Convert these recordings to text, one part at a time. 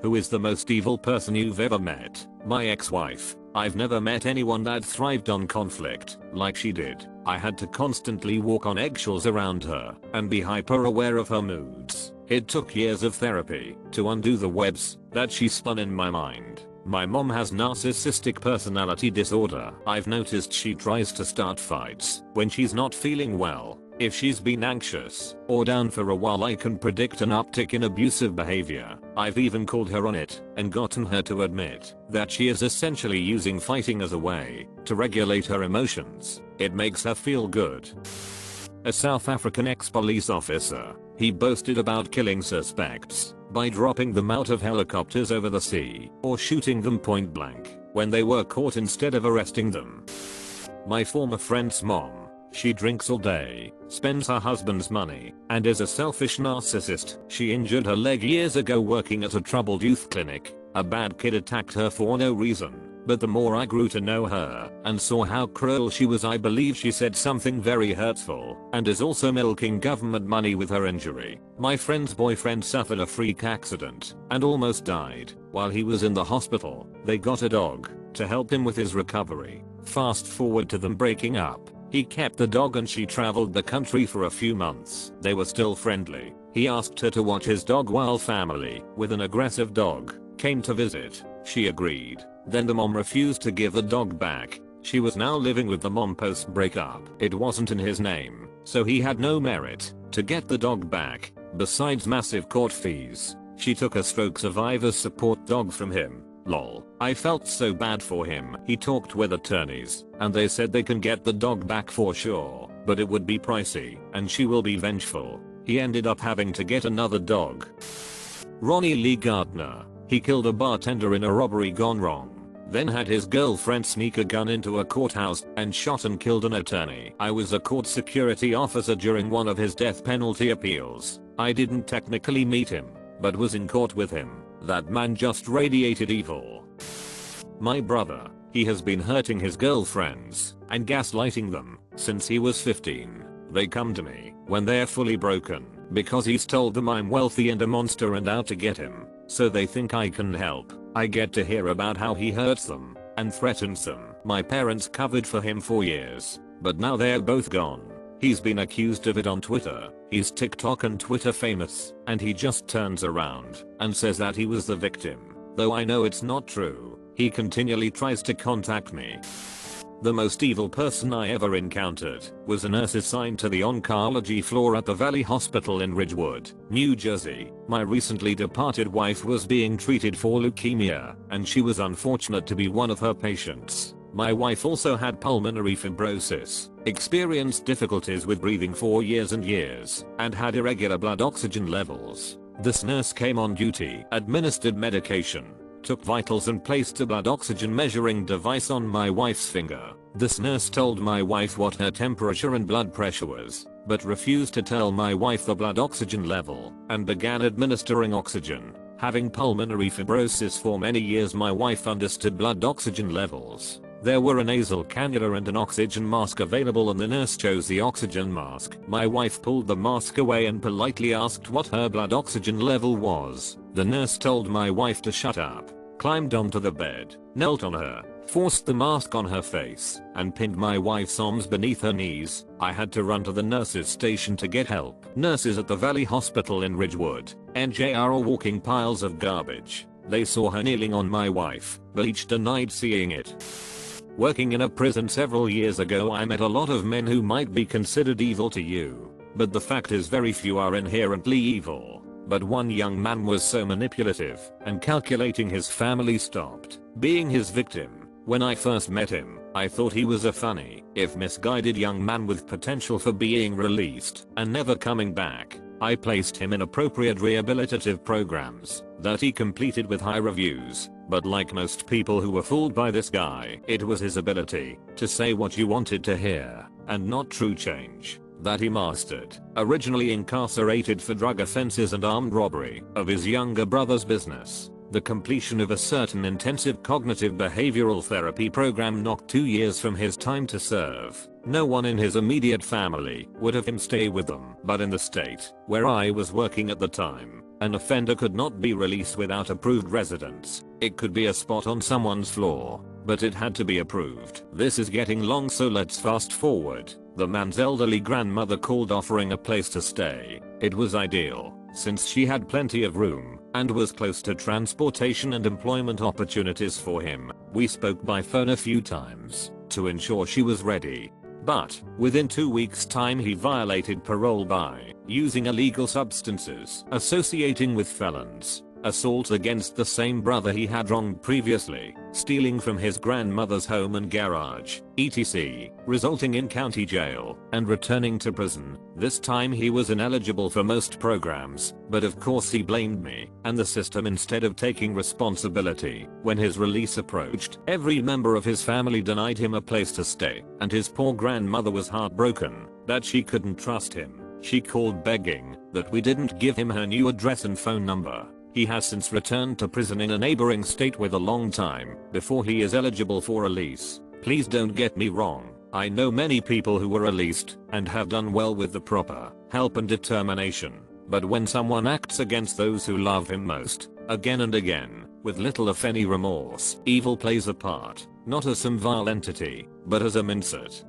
Who is the most evil person you've ever met? My ex-wife. I've never met anyone that thrived on conflict like she did. I had to constantly walk on eggshells around her and be hyper aware of her moods. It took years of therapy to undo the webs that she spun in my mind. My mom has narcissistic personality disorder. I've noticed she tries to start fights when she's not feeling well. If she's been anxious or down for a while, I can predict an uptick in abusive behavior. I've even called her on it and gotten her to admit that she is essentially using fighting as a way to regulate her emotions. It makes her feel good. A South African ex-police officer. He boasted about killing suspects by dropping them out of helicopters over the sea or shooting them point blank when they were caught instead of arresting them. My former friend's mom. She drinks all day, spends her husband's money, and is a selfish narcissist. She injured her leg years ago working at a troubled youth clinic. A bad kid attacked her for no reason. But the more I grew to know her and saw how cruel she was, I believe she said something very hurtful and is also milking government money with her injury. My friend's boyfriend suffered a freak accident and almost died. While he was in the hospital, they got a dog to help him with his recovery. Fast forward to them breaking up. He kept the dog and she traveled the country for a few months. They were still friendly. He asked her to watch his dog while family with an aggressive dog came to visit. She agreed. Then the mom refused to give the dog back. She was now living with the mom post breakup. It wasn't in his name, so he had no merit to get the dog back, besides massive court fees. She took a stroke survivor's support dog from him. Lol. I felt so bad for him. He talked with attorneys and they said they can get the dog back for sure, but it would be pricey and she will be vengeful. He ended up having to get another dog. Ronnie Lee Gardner. He killed a bartender in a robbery gone wrong, then had his girlfriend sneak a gun into a courthouse and shot and killed an attorney. I was a court security officer during one of his death penalty appeals. I didn't technically meet him, but was in court with him. That man just radiated evil. My brother. He has been hurting his girlfriends and gaslighting them since he was 15. They come to me when they're fully broken because he's told them I'm wealthy and a monster and out to get him. So they think I can help. I get to hear about how he hurts them and threatens them. My parents covered for him for years, but now they're both gone. He's been accused of it on Twitter. He's TikTok and Twitter famous, and he just turns around and says that he was the victim. Though I know it's not true, he continually tries to contact me. The most evil person I ever encountered was a nurse assigned to the oncology floor at the Valley Hospital in Ridgewood, New Jersey. My recently departed wife was being treated for leukemia, and she was unfortunate to be one of her patients. My wife also had pulmonary fibrosis, experienced difficulties with breathing for years and years, and had irregular blood oxygen levels. This nurse came on duty, administered medication, took vitals and placed a blood oxygen measuring device on my wife's finger. This nurse told my wife what her temperature and blood pressure was, but refused to tell my wife the blood oxygen level, and began administering oxygen. Having pulmonary fibrosis for many years, my wife understood blood oxygen levels. There were a nasal cannula and an oxygen mask available, and the nurse chose the oxygen mask. My wife pulled the mask away and politely asked what her blood oxygen level was. The nurse told my wife to shut up, climbed onto the bed, knelt on her, forced the mask on her face, and pinned my wife's arms beneath her knees. I had to run to the nurses station to get help. Nurses at the Valley Hospital in Ridgewood, NJ are walking piles of garbage. They saw her kneeling on my wife, but each denied seeing it. Working in a prison several years ago, I met a lot of men who might be considered evil to you, but the fact is very few are inherently evil. But one young man was so manipulative and calculating, his family stopped being his victim. When I first met him, I thought he was a funny, if misguided young man with potential for being released and never coming back. I placed him in appropriate rehabilitative programs that he completed with high reviews, but like most people who were fooled by this guy, it was his ability to say what you wanted to hear and not true change that he mastered. Originally incarcerated for drug offenses and armed robbery of his younger brother's business, The completion of a certain intensive cognitive behavioral therapy program knocked 2 years from his time to serve. No one in his immediate family would have him stay with them. But in the state where I was working at the time, an offender could not be released without approved residence. It could be a spot on someone's floor, but it had to be approved. This is getting long, so let's fast forward. The man's elderly grandmother called offering a place to stay. It was ideal, since she had plenty of room and was close to transportation and employment opportunities for him. We spoke by phone a few times to ensure she was ready. But within 2 weeks' time he violated parole by using illegal substances, associating with felons, assault against the same brother he had wronged previously, stealing from his grandmother's home and garage, etc., resulting in county jail, and returning to prison. This time he was ineligible for most programs, but of course he blamed me and the system instead of taking responsibility. When his release approached, every member of his family denied him a place to stay, and his poor grandmother was heartbroken that she couldn't trust him. She called begging that we didn't give him her new address and phone number. He has since returned to prison in a neighboring state with a long time before he is eligible for release. Please don't get me wrong. I know many people who were released and have done well with the proper help and determination. But when someone acts against those who love him most, again and again, with little if any remorse, evil plays a part, not as some vile entity, but as a mindset.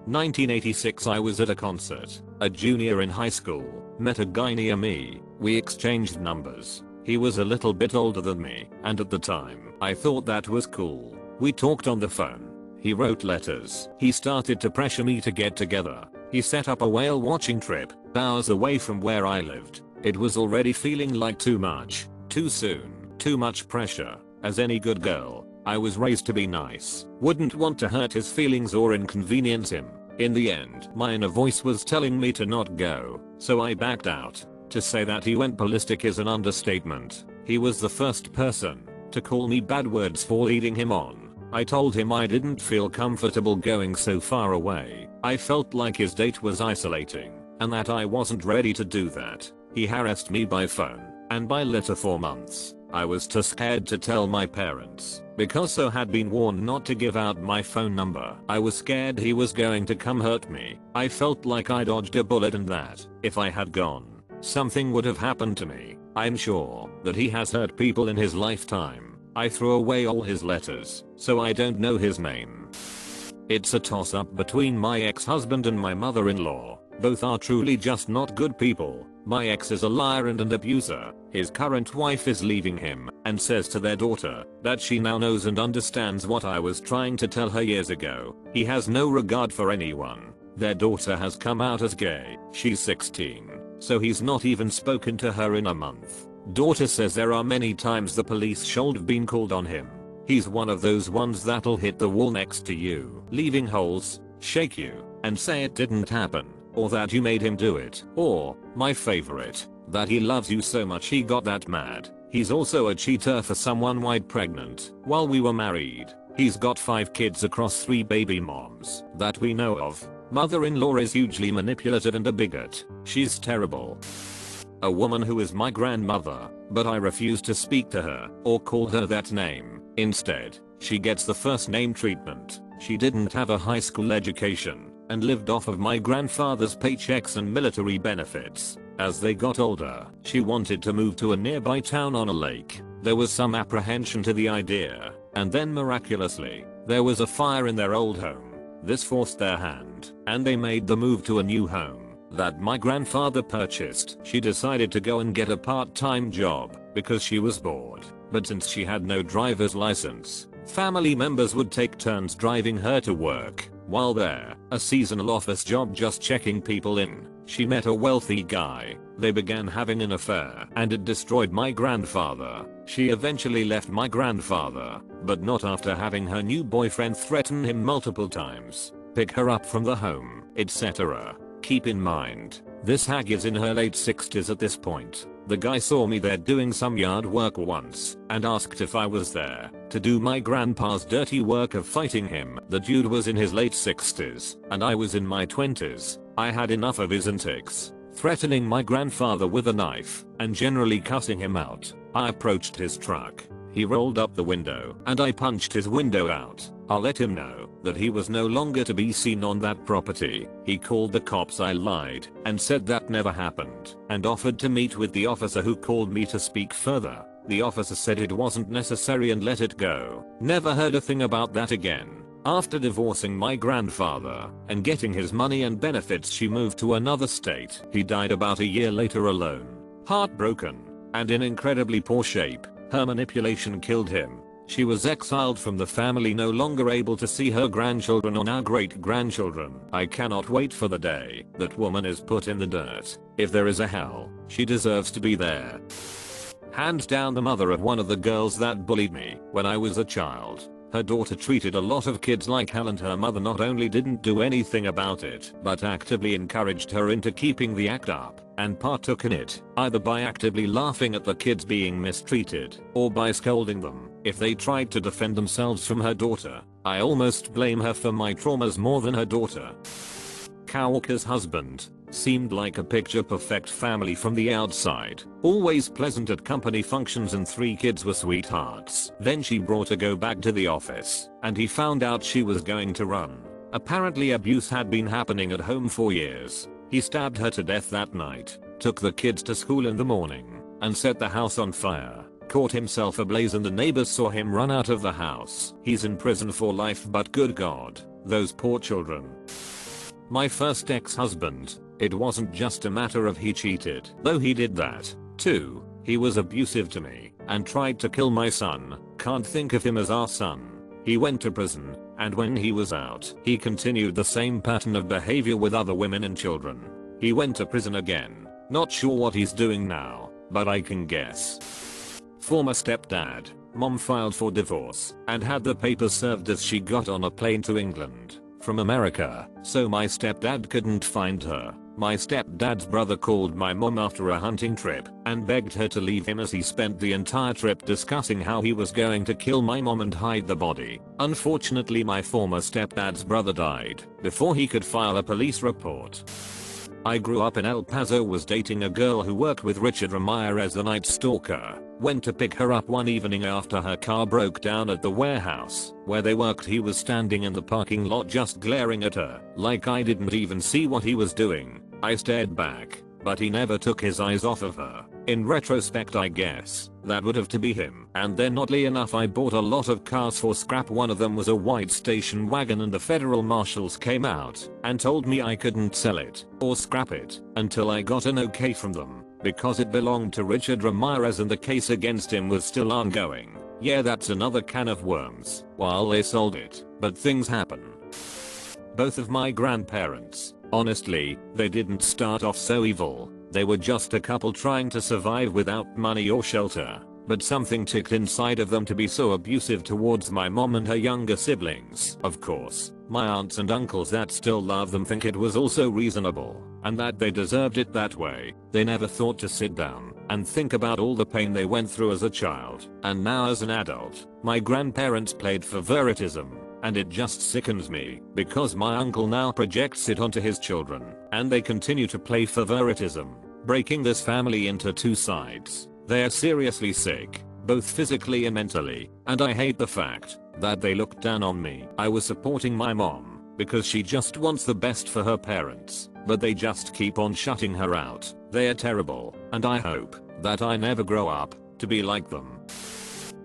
1986, I was at a concert, a junior in high school, met a guy near me. We exchanged numbers. He was a little bit older than me, and at the time, I thought that was cool. We talked on the phone. He wrote letters. He started to pressure me to get together. He set up a whale watching trip, hours away from where I lived. It was already feeling like too much, too soon, too much pressure. As any good girl, I was raised to be nice, wouldn't want to hurt his feelings or inconvenience him. In the end, my inner voice was telling me to not go, so I backed out. To say that he went ballistic is an understatement. He was the first person to call me bad words for leading him on. I told him I didn't feel comfortable going so far away. I felt like his date was isolating, and that I wasn't ready to do that. He harassed me by phone and by letter for months. I was too scared to tell my parents, because I had been warned not to give out my phone number. I was scared he was going to come hurt me. I felt like I dodged a bullet and that, if I had gone, something would have happened to me. I'm sure that he has hurt people in his lifetime. I threw away all his letters, so I don't know his name. It's a toss-up between my ex-husband and my mother-in-law. Both are truly just not good people. My ex is a liar and an abuser. His current wife is leaving him and says to their daughter that she now knows and understands what I was trying to tell her years ago. He has no regard for anyone. Their daughter has come out as gay. She's 16, so he's not even spoken to her in a month. Daughter says there are many times the police should have been called on him. He's one of those ones that'll hit the wall next to you, leaving holes, shake you, and say it didn't happen, or that you made him do it, or, my favorite, that he loves you so much he got that mad. He's also a cheater for someone white pregnant while we were married. He's got 5 kids across 3 baby moms that we know of. Mother-in-law is hugely manipulative and a bigot. She's terrible. A woman who is my grandmother, but I refuse to speak to her or call her that name. Instead, she gets the first name treatment. She didn't have a high school education and lived off of my grandfather's paychecks and military benefits. As they got older, she wanted to move to a nearby town on a lake. There was some apprehension to the idea, and then miraculously, there was a fire in their old home. This forced their hand, and they made the move to a new home that my grandfather purchased. She decided to go and get a part-time job because she was bored, but since she had no driver's license, family members would take turns driving her to work. While there, a seasonal office job just checking people in, she met a wealthy guy. They began having an affair and it destroyed my grandfather. She eventually left my grandfather, but not after having her new boyfriend threaten him multiple times, pick her up from the home, etc. Keep in mind, this hag is in her late 60s at this point. The guy saw me there doing some yard work once and asked if I was there to do my grandpa's dirty work of fighting him. The dude was in his late 60s and I was in my 20s. I had enough of his antics. threatening my grandfather with a knife and generally cussing him out. I approached his truck. He rolled up the window and I punched his window out. I let him know that he was no longer to be seen on that property. He called the cops. I lied and said that never happened and offered to meet with the officer who called me to speak further. The officer said it wasn't necessary and let it go. Never heard a thing about that again. After divorcing my grandfather and getting his money and benefits, she moved to another state. He died about a year later alone, heartbroken, and in incredibly poor shape. Her manipulation killed him. She was exiled from the family, no longer able to see her grandchildren or now great-grandchildren. I cannot wait for the day that woman is put in the dirt. If there is a hell, she deserves to be there. Hands down the mother of one of the girls that bullied me when I was a child. Her daughter treated a lot of kids like hell and her mother not only didn't do anything about it, but actively encouraged her into keeping the act up and partook in it, either by actively laughing at the kids being mistreated or by scolding them if they tried to defend themselves from her daughter. I almost blame her for my traumas more than her daughter. Kawaka's husband seemed like a picture-perfect family from the outside, always pleasant at company functions and 3 kids were sweethearts. Then she brought a go back to the office and he found out she was going to run. Apparently abuse had been happening at home for years. He stabbed her to death that night, took the kids to school in the morning, and set the house on fire. Caught himself ablaze and the neighbors saw him run out of the house. He's in prison for life, but good God, those poor children. My first ex-husband. It wasn't just a matter of he cheated, though he did that too. He was abusive to me and tried to kill my son. Can't think of him as our son. He went to prison, and when he was out, he continued the same pattern of behavior with other women and children. He went to prison again. Not sure what he's doing now, but I can guess. Former stepdad. Mom filed for divorce and had the papers served as she got on a plane to England from America, so my stepdad couldn't find her. My stepdad's brother called my mom after a hunting trip and begged her to leave him as he spent the entire trip discussing how he was going to kill my mom and hide the body. Unfortunately, my former stepdad's brother died before he could file a police report. I grew up in El Paso, was dating a girl who worked with Richard Ramirez, the Night Stalker. Went to pick her up one evening after her car broke down at the warehouse where they worked. He was standing in the parking lot just glaring at her like I didn't even see what he was doing. I stared back, but he never took his eyes off of her. In retrospect, I guess that would have to be him. And then oddly enough, I bought a lot of cars for scrap. One of them was a white station wagon and the federal marshals came out and told me I couldn't sell it or scrap it until I got an okay from them because it belonged to Richard Ramirez and the case against him was still ongoing. Yeah, that's another can of worms. While they sold it, but things happen. Both of my grandparents, honestly, they didn't start off so evil. They were just a couple trying to survive without money or shelter. But something ticked inside of them to be so abusive towards my mom and her younger siblings. Of course, my aunts and uncles that still love them think it was also reasonable and that they deserved it that way. They never thought to sit down and think about all the pain they went through as a child and now as an adult. My grandparents played favoritism. And it just sickens me because my uncle now projects it onto his children and they continue to play favoritism, breaking this family into 2 sides. They are seriously sick, both physically and mentally, and I hate the fact that they looked down on me. I was supporting my mom because she just wants the best for her parents, but they just keep on shutting her out. They are terrible, and I hope that I never grow up to be like them.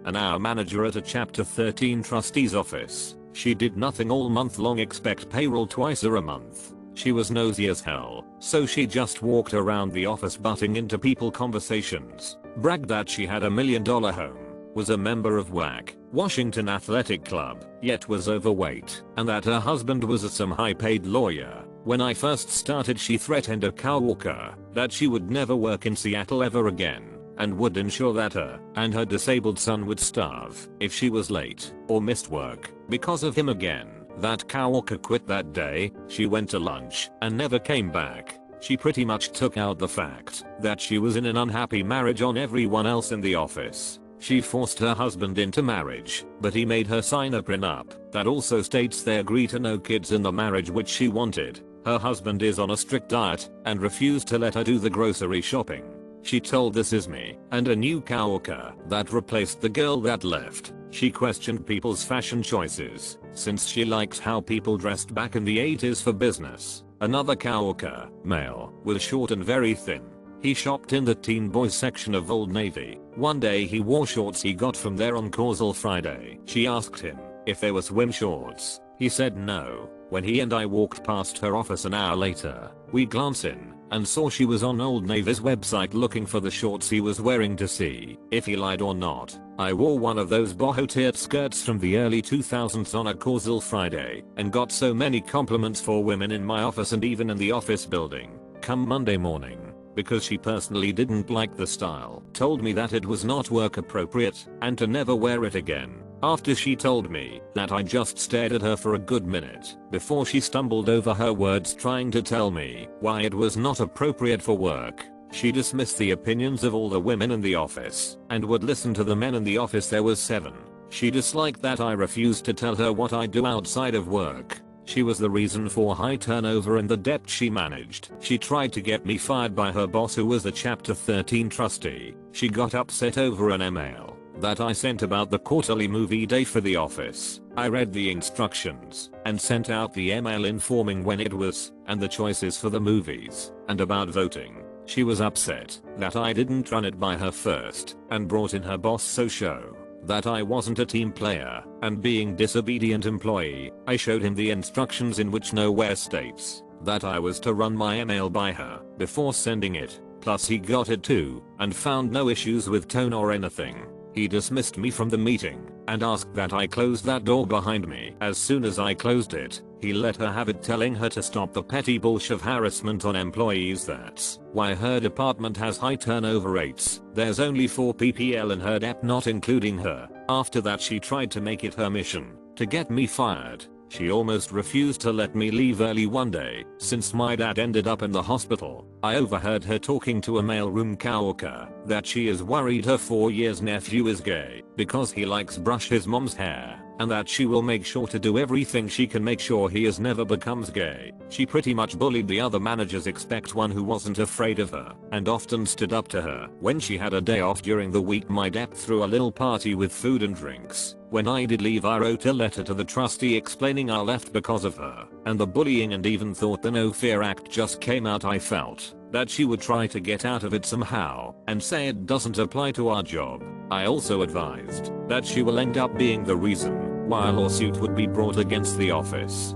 An hour manager at a Chapter 13 trustee's office. She did nothing all month long except payroll twice a month. She was nosy as hell, so she just walked around the office butting into people conversations, bragged that she had $1 million home, was a member of WAC, Washington Athletic Club, yet was overweight, and that her husband was some high-paid lawyer. When I first started, she threatened a coworker that she would never work in Seattle ever again and would ensure that her and her disabled son would starve if she was late or missed work because of him again. That coworker quit that day. She went to lunch and never came back. She pretty much took out the fact that she was in an unhappy marriage on everyone else in the office. She forced her husband into marriage, but he made her sign a prenup that also states they agree to no kids in the marriage, which she wanted. Her husband is on a strict diet and refused to let her do the grocery shopping. She told This Is Me and a new coworker that replaced the girl that left. She questioned people's fashion choices since she liked how people dressed back in the 80s for business. Another coworker, male, was short and very thin. He shopped in the teen boys section of Old Navy. One day he wore shorts he got from there on Causal Friday. She asked him if they were swim shorts. He said no. When he and I walked past her office an hour later, we glanced in and saw she was on Old Navy's website looking for the shorts he was wearing to see if he lied or not. I wore one of those boho tiered skirts from the early 2000s on a Causal Friday and got so many compliments for women in my office and even in the office building. Come Monday morning, because she personally didn't like the style, told me that it was not work appropriate and to never wear it again. After she told me that, I just stared at her for a good minute before she stumbled over her words trying to tell me why it was not appropriate for work. She dismissed the opinions of all the women in the office and would listen to the men in the office. There was 7. She disliked that I refused to tell her what I do outside of work. She was the reason for high turnover and the debt she managed. She tried to get me fired by her boss, who was a Chapter 13 trustee. She got upset over an email that I sent about the quarterly movie day for the office. I read the instructions and sent out the email informing when it was and the choices for the movies and about voting. She was upset that I didn't run it by her first and brought in her boss, so show that I wasn't a team player and being disobedient employee. I showed him the instructions, in which nowhere states that I was to run my email by her before sending it. Plus he got it too and found no issues with tone or anything. He dismissed me from the meeting and asked that I close that door behind me. As soon as I closed it, he let her have it, telling her to stop the petty bullshit of harassment on employees. That's why her department has high turnover rates. There's only 4 PPL in her dep, not including her. After that, she tried to make it her mission to get me fired. She almost refused to let me leave early one day since my dad ended up in the hospital. I overheard her talking to a mailroom coworker that she is worried her 4 years nephew is gay because he likes brush his mom's hair, and that she will make sure to do everything she can make sure he is never becomes gay. She pretty much bullied the other managers except one who wasn't afraid of her and often stood up to her. When she had a day off during the week, my dad threw a little party with food and drinks. When I did leave, I wrote a letter to the trustee explaining I left because of her and the bullying, and even thought the No Fear Act just came out. I felt that she would try to get out of it somehow and say it doesn't apply to our job. I also advised that she will end up being the reason why a lawsuit would be brought against the office.